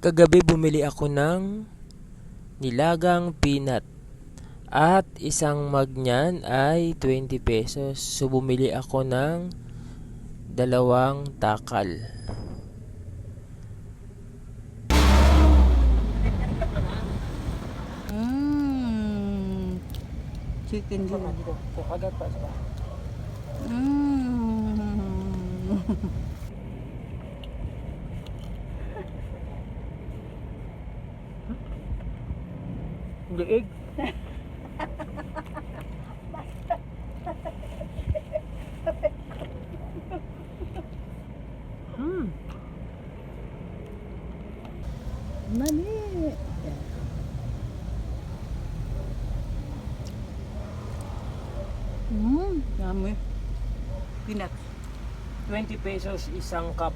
Kagabi bumili ako ng nilagang peanut at isang mug niyan ay 20 pesos. So bumili ako ng dalawang takal. Chicken din. Kagat pa sa. Liig. Mali. Dami. Peanut. 20 pesos isang cup.